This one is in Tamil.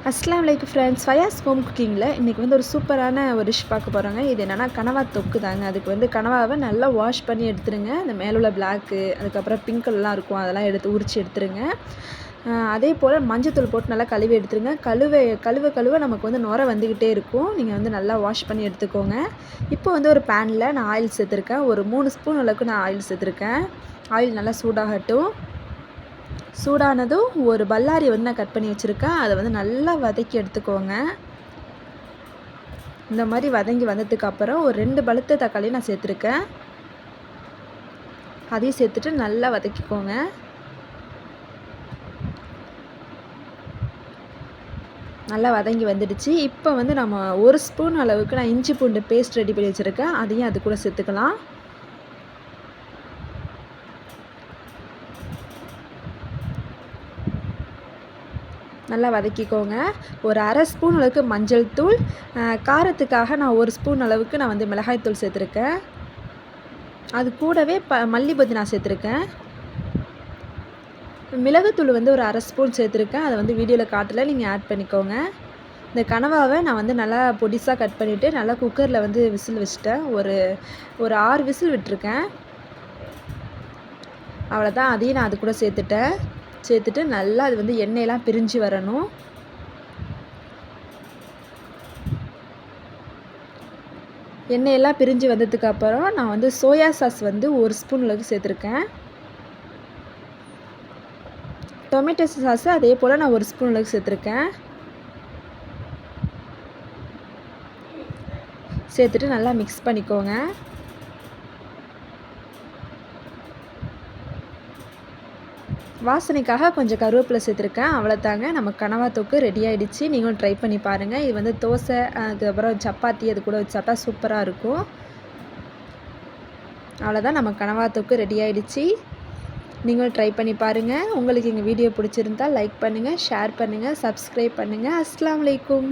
அஸ்ஸலாமு அலைக்கும் ஃப்ரெண்ட்ஸ். ஃபயாஸ் ஹோம் குக்கிங்கில் இன்றைக்கி வந்து ஒரு சூப்பரான ஒரு டிஷ் பார்க்க போகிறோங்க. இது என்னென்னா கனவா தொக்கு தாங்க. அதுக்கு வந்து கனவாவை நல்லா வாஷ் பண்ணி எடுத்துருங்க. அந்த மேலே உள்ள பிளாக்கு அதுக்கப்புறம் பிங்க்லாம் இருக்கும், அதெல்லாம் எடுத்து உரித்து எடுத்துருங்க. அதே போல் மஞ்சத்தூள் போட்டு நல்லா கழுவி எடுத்துருங்க. கழுவ நமக்கு வந்து நுரை வந்துக்கிட்டே இருக்கும். நீங்கள் வந்து நல்லா வாஷ் பண்ணி எடுத்துக்கோங்க. இப்போ வந்து ஒரு பேனில் நான் ஆயில் சேர்த்துருக்கேன். ஒரு 3 ஸ்பூன் அளவுக்கு நான் ஆயில் சேர்த்துருக்கேன். ஆயில் நல்லா சூடாகட்டும். சூடானதும் ஒரு பல்லாரி வந்து நான் கட் பண்ணி வச்சுருக்கேன். அதை வந்து நல்லா வதக்கி எடுத்துக்கோங்க. இந்த மாதிரி வதங்கி வந்ததுக்கப்புறம் ஒரு 2 பழுத்த தக்காளி நான் சேர்த்துருக்கேன். அதையும் சேர்த்துட்டு நல்லா வதக்கிக்கோங்க. நல்லா வதங்கி வந்துடுச்சு. இப்போ வந்து நம்ம 1 ஸ்பூன் அளவுக்கு நான் இஞ்சி பூண்டு பேஸ்ட் ரெடி பண்ணி வச்சுருக்கேன். அதையும் அது கூட சேர்த்துக்கலாம். நல்லா வதக்கிக்கோங்க. ஒரு 1/2 ஸ்பூன் அளவுக்கு மஞ்சள் தூள், காரத்துக்காக நான் 1 ஸ்பூன் அளவுக்கு நான் வந்து மிளகாய் தூள் சேர்த்துருக்கேன். அது கூடவே மல்லி புதினா சேர்த்துருக்கேன். மிளகுத்தூள் வந்து ஒரு 1/2 ஸ்பூன் சேர்த்துருக்கேன். அதை வந்து வீடியோவில் காட்டலை, நீங்கள் ஆட் பண்ணிக்கோங்க. இந்த கனவாவை நான் வந்து நல்லா பொடிசாக கட் பண்ணிவிட்டு நல்லா குக்கரில் வந்து விசில் வச்சுட்டேன். ஒரு 6 விசில் விட்டுருக்கேன். அவ்வளோதான். அதையும் நான் அது கூட சேர்த்துட்டு நல்லா அது வந்து எண்ணெயெல்லாம் பிரிஞ்சு வரணும். எண்ணெயெல்லாம் பிரிஞ்சு வந்ததுக்கப்புறம் நான் வந்து சோயா சாஸ் வந்து 1 ஸ்பூன் அளவுக்கு சேர்த்துருக்கேன். டொமேட்டோ சாஸு அதே போல் நான் 1 ஸ்பூன் அளவுக்கு சேர்த்துருக்கேன். சேர்த்துட்டு நல்லா மிக்ஸ் பண்ணிக்கோங்க. வாசனைக்காக கொஞ்சம் கருவேப்பிலை சேர்த்துருக்கேன். அவ்வளோதாங்க, நம்ம கனவா தொக்கு ரெடி ஆகிடுச்சு. நீங்களும் ட்ரை பண்ணி பாருங்கள். இது வந்து தோசை, அதுக்கப்புறம் சப்பாத்தி அது கூட வச்சு சாப்பிட்டா சூப்பராக இருக்கும். அவ்வளோதான், நம்ம கனவா தொக்கு ரெடி ஆகிடுச்சு. நீங்களும் ட்ரை பண்ணி பாருங்கள். உங்களுக்கு எங்கள் வீடியோ பிடிச்சிருந்தால் லைக் பண்ணுங்கள், ஷேர் பண்ணுங்கள், சப்ஸ்கிரைப் பண்ணுங்கள். அஸ்ஸலாமு அலைக்கும்.